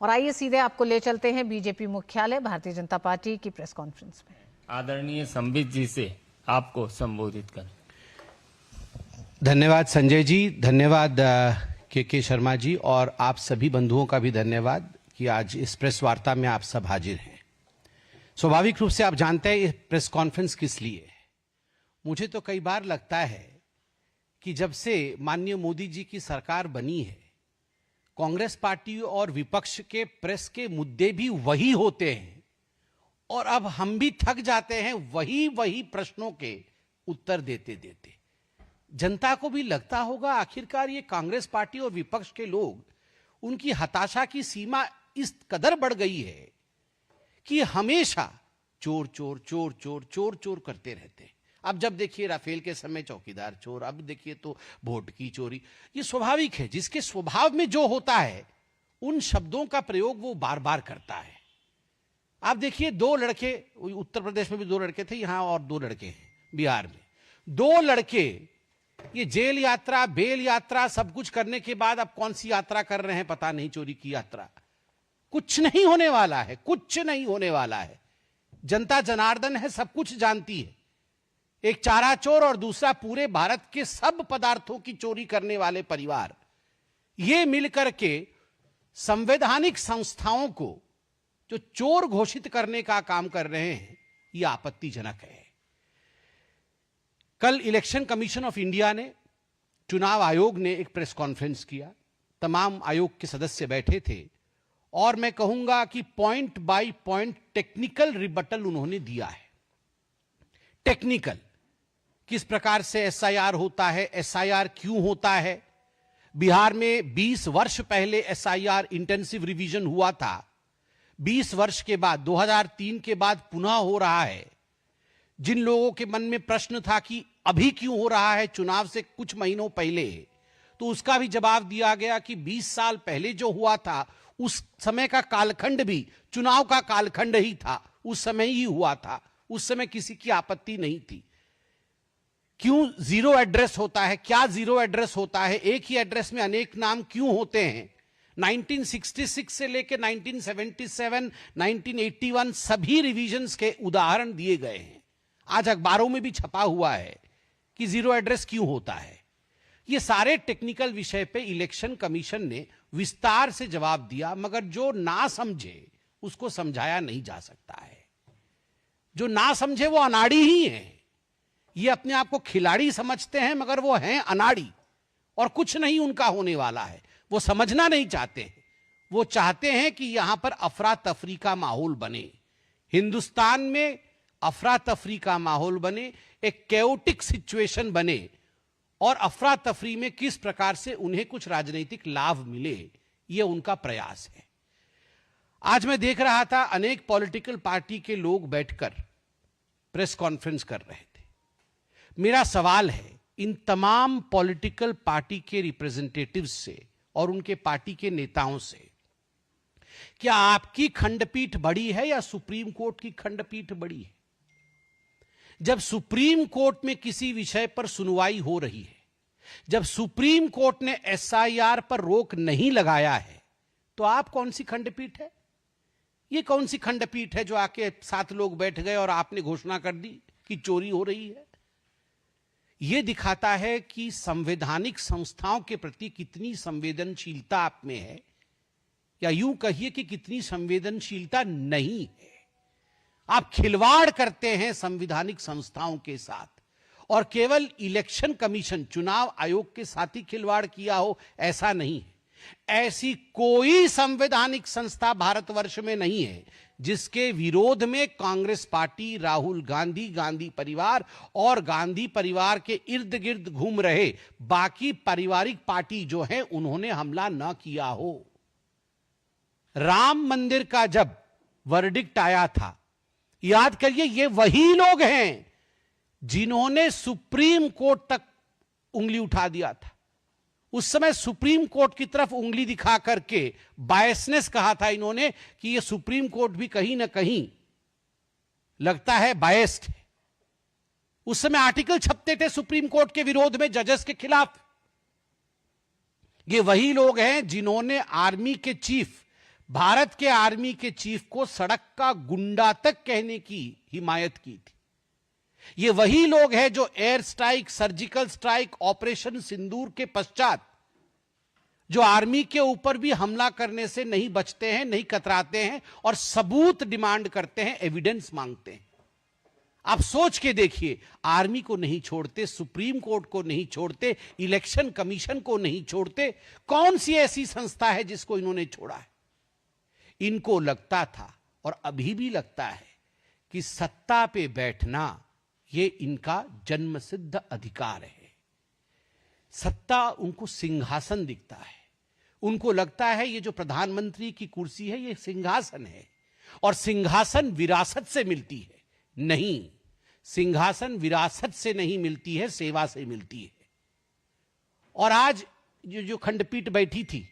और आइए सीधे आपको ले चलते हैं बीजेपी मुख्यालय भारतीय जनता पार्टी की प्रेस कॉन्फ्रेंस में। आदरणीय संबित जी से आपको संबोधित करें। धन्यवाद संजय जी, धन्यवाद के शर्मा जी, और आप सभी बंधुओं का भी धन्यवाद कि आज इस प्रेस वार्ता में आप सब हाजिर हैं। स्वाभाविक रूप से आप जानते हैं ये प्रेस कॉन्फ्रेंस किस लिए है। मुझे तो कई बार लगता है कि जब से माननीय मोदी जी की सरकार बनी है, कांग्रेस पार्टी और विपक्ष के प्रेस के मुद्दे भी वही होते हैं और अब हम भी थक जाते हैं वही प्रश्नों के उत्तर देते देते। जनता को भी लगता होगा आखिरकार ये कांग्रेस पार्टी और विपक्ष के लोग, उनकी हताशा की सीमा इस कदर बढ़ गई है कि हमेशा चोर चोर चोर चोर चोर चोर करते रहते हैं। अब जब देखिए राफेल के समय चौकीदार चोर, अब देखिए तो वोट की चोरी। ये स्वाभाविक है, जिसके स्वभाव में जो होता है उन शब्दों का प्रयोग वो बार बार करता है। आप देखिए दो लड़के, उत्तर प्रदेश में भी दो लड़के थे, यहां और दो लड़के हैं बिहार में। दो लड़के ये जेल यात्रा, बेल यात्रा सब कुछ करने के बाद अब कौन सी यात्रा कर रहे हैं पता नहीं, चोरी की यात्रा। कुछ नहीं होने वाला है, कुछ नहीं होने वाला है। जनता जनार्दन है, सब कुछ जानती है। एक चारा चोर और दूसरा पूरे भारत के सब पदार्थों की चोरी करने वाले परिवार, ये मिलकर के संवैधानिक संस्थाओं को जो चोर घोषित करने का काम कर रहे हैं, यह आपत्तिजनक है। कल इलेक्शन कमीशन ऑफ इंडिया ने, चुनाव आयोग ने एक प्रेस कॉन्फ्रेंस किया। तमाम आयोग के सदस्य बैठे थे और मैं कहूंगा कि point by point technical rebuttal उन्होंने दिया है। टेक्निकल, किस प्रकार से एसआईआर होता है, एसआईआर क्यों होता है। बिहार में 20 वर्ष पहले एसआईआर इंटेंसिव रिवीजन हुआ था, 20 वर्ष के बाद 2003 के बाद पुनः हो रहा है। जिन लोगों के मन में प्रश्न था कि अभी क्यों हो रहा है, चुनाव से कुछ महीनों पहले, तो उसका भी जवाब दिया गया कि 20 साल पहले जो हुआ था उस समय का कालखंड भी चुनाव का कालखंड ही था, उस समय ही हुआ था, उस समय किसी की आपत्ति नहीं थी। क्यों जीरो एड्रेस होता है, क्या जीरो एड्रेस होता है, एक ही एड्रेस में अनेक नाम क्यों होते हैं। 1966 से लेकर 1977, 1981 सभी रिवीजन्स के उदाहरण दिए गए हैं। आज अखबारों में भी छपा हुआ है कि जीरो एड्रेस क्यों होता है। ये सारे टेक्निकल विषय पे इलेक्शन कमीशन ने विस्तार से जवाब दिया, मगर जो ना समझे उसको समझाया नहीं जा सकता है। जो ना समझे वो अनाड़ी ही है। ये अपने आप को खिलाड़ी समझते हैं मगर वो हैं अनाड़ी, और कुछ नहीं उनका होने वाला है। वो समझना नहीं चाहते हैं। वो चाहते हैं कि यहां पर अफरा तफरी का माहौल बने, हिंदुस्तान में अफरा तफरी का माहौल बने, एक कैओटिक सिचुएशन बने, और अफरा तफरी में किस प्रकार से उन्हें कुछ राजनीतिक लाभ मिले, यह उनका प्रयास है। आज मैं देख रहा था अनेक पॉलिटिकल पार्टी के लोग बैठकर प्रेस कॉन्फ्रेंस कर रहे थे। मेरा सवाल है इन तमाम पॉलिटिकल पार्टी के रिप्रेजेंटेटिव्स से और उनके पार्टी के नेताओं से, क्या आपकी खंडपीठ बड़ी है या सुप्रीम कोर्ट की खंडपीठ बड़ी है? जब सुप्रीम कोर्ट में किसी विषय पर सुनवाई हो रही है, जब सुप्रीम कोर्ट ने एसआईआर पर रोक नहीं लगाया है, तो आप कौन सी खंडपीठ है? ये कौन सी खंडपीठ है जो आके 7 लोग बैठ गए और आपने घोषणा कर दी कि चोरी हो रही है? यह दिखाता है कि संवैधानिक संस्थाओं के प्रति कितनी संवेदनशीलता आप में है, या यूं कहिए कि कितनी संवेदनशीलता नहीं है। आप खिलवाड़ करते हैं संवैधानिक संस्थाओं के साथ, और केवल इलेक्शन कमीशन, चुनाव आयोग के साथ ही खिलवाड़ किया हो ऐसा नहीं है। ऐसी कोई संवैधानिक संस्था भारतवर्ष में नहीं है जिसके विरोध में कांग्रेस पार्टी, राहुल गांधी, गांधी परिवार और गांधी परिवार के इर्द गिर्द घूम रहे बाकी पारिवारिक पार्टी जो है उन्होंने हमला न किया हो। राम मंदिर का जब वर्डिक्ट आया था, याद करिए, ये वही लोग हैं जिन्होंने सुप्रीम कोर्ट तक उंगली उठा दिया था। उस समय सुप्रीम कोर्ट की तरफ उंगली दिखा करके बायसनेस कहा था इन्होंने कि ये सुप्रीम कोर्ट भी कहीं ना कहीं लगता है बायस्ड है। उस समय आर्टिकल छपते थे सुप्रीम कोर्ट के विरोध में, जजेस के खिलाफ। ये वही लोग हैं जिन्होंने आर्मी के चीफ भारत के आर्मी के चीफ को सड़क का गुंडा तक कहने की हिमायत की थी। ये वही लोग हैं जो air strike, surgical strike, operation Sindoor के पश्चात जो आर्मी के ऊपर भी हमला करने से नहीं बचते हैं, नहीं कतराते हैं और सबूत डिमांड करते हैं, एविडेंस मांगते हैं। आप सोच के देखिए, आर्मी को नहीं छोड़ते, सुप्रीम कोर्ट को नहीं छोड़ते, इलेक्शन कमीशन को नहीं छोड़ते, कौन सी ऐसी संस्था है जिसको इन्होंने छोड़ा है? इनको लगता था और अभी भी लगता है कि सत्ता पे बैठना ये इनका जन्मसिद्ध अधिकार है। सत्ता उनको सिंहासन दिखता है। उनको लगता है ये जो प्रधानमंत्री की कुर्सी है ये सिंहासन है और सिंहासन विरासत से मिलती है। नहीं, सिंहासन विरासत से नहीं मिलती है, सेवा से मिलती है। और आज जो खंडपीठ बैठी थी,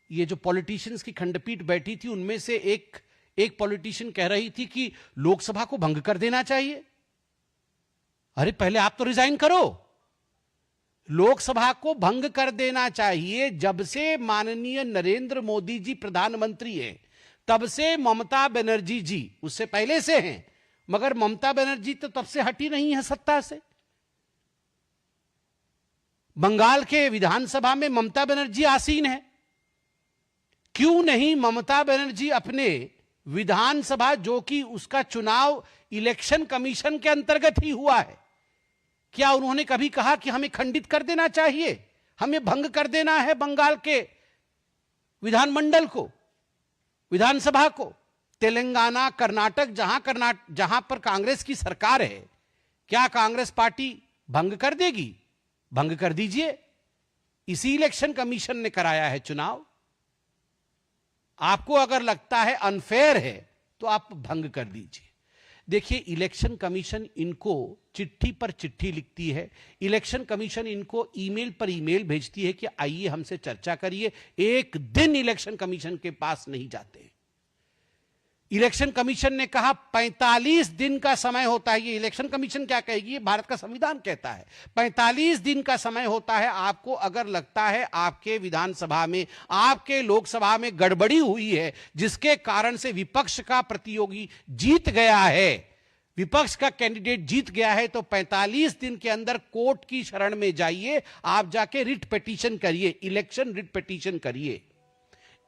ये जो पॉलिटिशियंस की खंडपीठ बैठी थी, उनमें से एक पॉलिटिशियन कह रही थी कि लोकसभा को भंग कर देना चाहिए। अरे पहले आप तो रिजाइन करो। लोकसभा को भंग कर देना चाहिए। जब से माननीय नरेंद्र मोदी जी प्रधानमंत्री हैं, तब से ममता बनर्जी जी, उससे पहले से हैं, मगर ममता बनर्जी तो तब से हटी नहीं है सत्ता से। बंगाल के विधानसभा में ममता बनर्जी आसीन है। क्यों नहीं ममता बनर्जी अपने विधानसभा, जो कि उसका चुनाव इलेक्शन कमीशन के अंतर्गत ही हुआ है, क्या उन्होंने कभी कहा कि हमें खंडित कर देना चाहिए, हमें भंग कर देना है बंगाल के विधानमंडल को, विधानसभा को? तेलंगाना, कर्नाटक, जहां पर कांग्रेस की सरकार है, क्या कांग्रेस पार्टी भंग कर देगी? भंग कर दीजिए। इसी इलेक्शन कमीशन ने कराया है चुनाव। आपको अगर लगता है अनफेयर है तो आप भंग कर दीजिए। देखिए, इलेक्शन कमीशन इनको चिट्ठी पर चिट्ठी लिखती है, इलेक्शन कमीशन इनको ईमेल पर ईमेल भेजती है कि आइए हमसे चर्चा करिए। एक दिन इलेक्शन कमीशन के पास नहीं जाते। इलेक्शन कमीशन ने कहा 45 दिन का समय होता है। ये इलेक्शन कमीशन क्या कहेगी? ये भारत का संविधान कहता है 45 दिन का समय होता है। आपको अगर लगता है आपके विधानसभा में, आपके लोकसभा में गड़बड़ी हुई है, जिसके कारण से विपक्ष का प्रतियोगी जीत गया है, विपक्ष का कैंडिडेट जीत गया है, तो 45 दिन के अंदर कोर्ट की शरण में जाइए। आप जाके रिट पिटीशन करिए, इलेक्शन रिट पिटीशन करिए।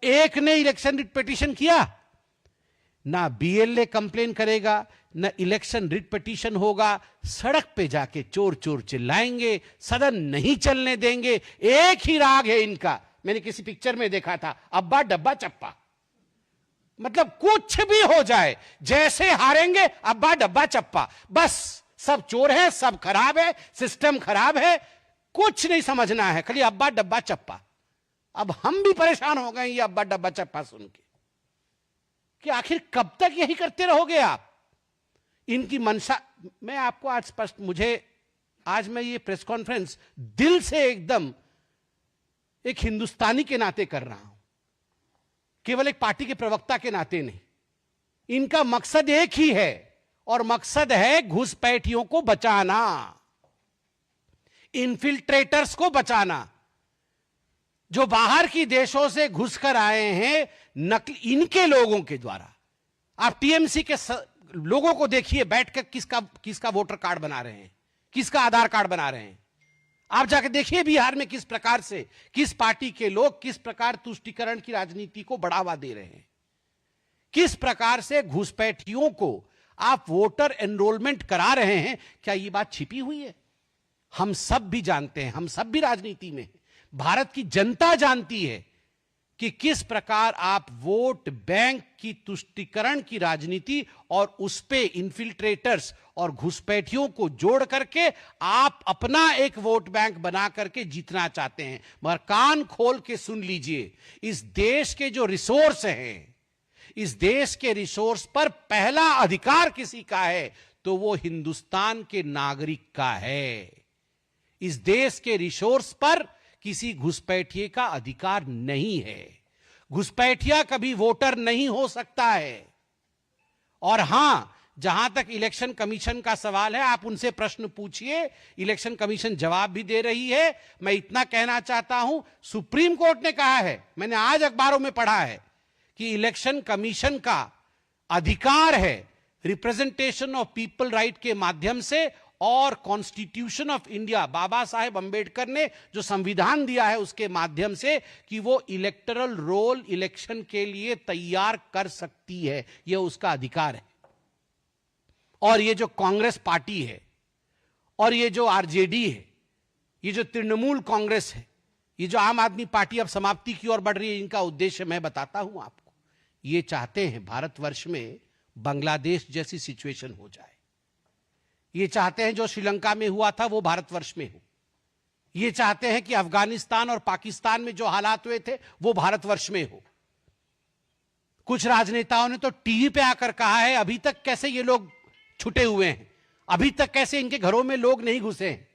एक ने इलेक्शन रिट पिटीशन किया, ना बीएलए कंप्लेन करेगा, ना इलेक्शन रिट पिटीशन होगा। सड़क पे जाके चोर चोर चिल्लाएंगे, सदन नहीं चलने देंगे। एक ही राग है इनका, मैंने किसी पिक्चर में देखा था, अब्बा डब्बा चप्पा। मतलब कुछ भी हो जाए, जैसे हारेंगे अब्बा डब्बा चप्पा, बस सब चोर है, सब खराब है, सिस्टम खराब है, कुछ नहीं समझना है, खाली अब्बा डब्बा चप्पा। अब हम भी परेशान हो गए ये अब्बा डब्बा चप्पा सुन के कि आखिर कब तक यही करते रहोगे आप? इनकी मंशा, मैं आपको आज स्पष्ट, आज मैं ये प्रेस कॉन्फ्रेंस दिल से एकदम एक हिंदुस्तानी के नाते कर रहा हूं, केवल एक पार्टी के प्रवक्ता के नाते नहीं। इनका मकसद एक ही है, और मकसद है घुसपैठियों को बचाना, इन्फिल्ट्रेटर्स को बचाना, जो बाहर की देशों से घुसकर आए हैं इनके लोगों के द्वारा। आप टीएमसी के लोगों को देखिए बैठकर किसका वोटर कार्ड बना रहे हैं, किसका आधार कार्ड बना रहे हैं। आप जाके देखिए बिहार में किस प्रकार से, किस पार्टी के लोग किस प्रकार तुष्टीकरण की राजनीति को बढ़ावा दे रहे हैं, किस प्रकार से घुसपैठियों को आप वोटर एनरोलमेंट करा रहे हैं। क्या ये बात छिपी हुई है? हम सब भी जानते हैं, हम सब भी राजनीति में हैं। भारत की जनता जानती है कि किस प्रकार आप वोट बैंक की तुष्टीकरण की राजनीति और उस पे इन्फिल्ट्रेटर्स और घुसपैठियों को जोड़ करके आप अपना एक वोट बैंक बना करके जीतना चाहते हैं। मगर कान खोल के सुन लीजिए, इस देश के जो रिसोर्स हैं, इस देश के रिसोर्स पर पहला अधिकार किसी का है तो वो हिंदुस्तान के नागरिक का है। इस देश के रिसोर्स पर किसी घुसपैठिए का अधिकार नहीं है। घुसपैठिया कभी वोटर नहीं हो सकता है। और हां, जहां तक इलेक्शन कमीशन का सवाल है, आप उनसे प्रश्न पूछिए, इलेक्शन कमीशन जवाब भी दे रही है। मैं इतना कहना चाहता हूं, सुप्रीम कोर्ट ने कहा है, मैंने आज अखबारों में पढ़ा है कि इलेक्शन कमीशन का अधिकार है रिप्रेजेंटेशन ऑफ पीपल राइट के माध्यम से, और constitution of India, Baba Saheb Ambedkar ने जो संविधान दिया है उसके माध्यम से, कि वो इलेक्टरल रोल इलेक्शन के लिए तैयार कर सकती है, यह उसका अधिकार है। और ये जो कांग्रेस पार्टी है और ये जो आरजेडी है, ये जो तृणमूल कांग्रेस है, ये जो आम आदमी पार्टी अब समाप्ति की ओर बढ़ रही है, इनका उद्देश्य मैं बताता हूं आपको। ये चाहते हैं भारतवर्ष में बांग्लादेश जैसी सिचुएशन हो जाए। ये चाहते हैं जो श्रीलंका में हुआ था वो भारतवर्ष में हो। ये चाहते हैं कि अफगानिस्तान और पाकिस्तान में जो हालात हुए थे वो भारतवर्ष में हो। कुछ राजनेताओं ने तो टीवी पे आकर कहा है अभी तक कैसे ये लोग छुटे हुए हैं, अभी तक कैसे इनके घरों में लोग नहीं घुसे हैं।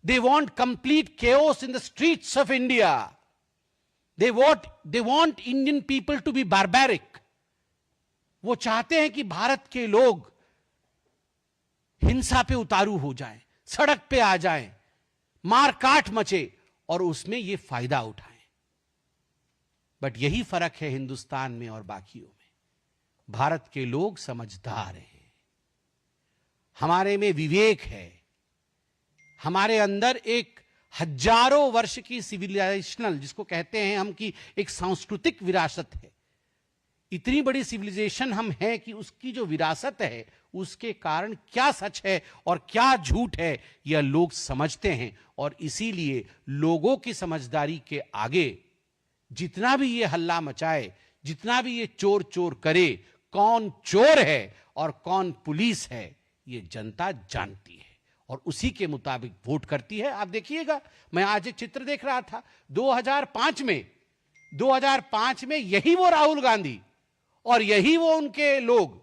They want complete chaos in the streets of India. They want Indian people to be barbaric. वो चाहते हैं कि भारत के लोग हिंसा पे उतारू हो जाएं, सड़क पे आ जाएं, मार काट मचे और उसमें ये फायदा उठाएं। बट यही फर्क है हिंदुस्तान में और बाकियों में। भारत के लोग समझदार हैं, हमारे में विवेक है, हमारे अंदर एक हजारों वर्ष की सिविलाइजेशनल, जिसको कहते हैं हम, की एक सांस्कृतिक विरासत है। इतनी बड़ी सिविलाइजेशन हम हैं कि उसकी जो विरासत है उसके कारण क्या सच है और क्या झूठ है यह लोग समझते हैं। और इसीलिए लोगों की समझदारी के आगे जितना भी ये हल्ला मचाए, जितना भी ये चोर चोर करे, कौन चोर है और कौन पुलिस है ये जनता जानती है और उसी के मुताबिक वोट करती है। आप देखिएगा, मैं आज एक चित्र देख रहा था 2005 में यही वो राहुल गांधी और यही वो उनके लोग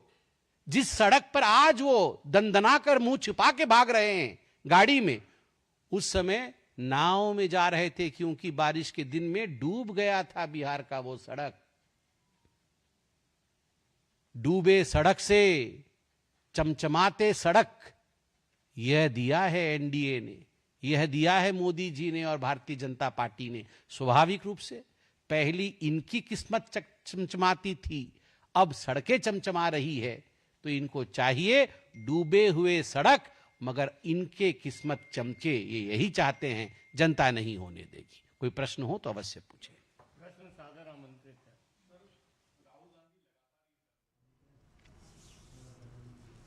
जिस सड़क पर आज वो दंदना कर मुंह छिपा के भाग रहे हैं गाड़ी में, उस समय नाव में जा रहे थे क्योंकि बारिश के दिन में डूब गया था बिहार का वो सड़क। डूबे सड़क से चमचमाते सड़क, यह दिया है एनडीए ने, यह दिया है मोदी जी ने और भारतीय जनता पार्टी ने। स्वाभाविक रूप से पहली इनकी किस्मत चमचमाती थी, अब सड़कें चमचमा रही है, तो इनको चाहिए डूबे हुए सड़क, मगर इनके किस्मत चमके, ये यही चाहते हैं, जनता नहीं होने देगी। कोई प्रश्न हो तो अवश्य पूछे।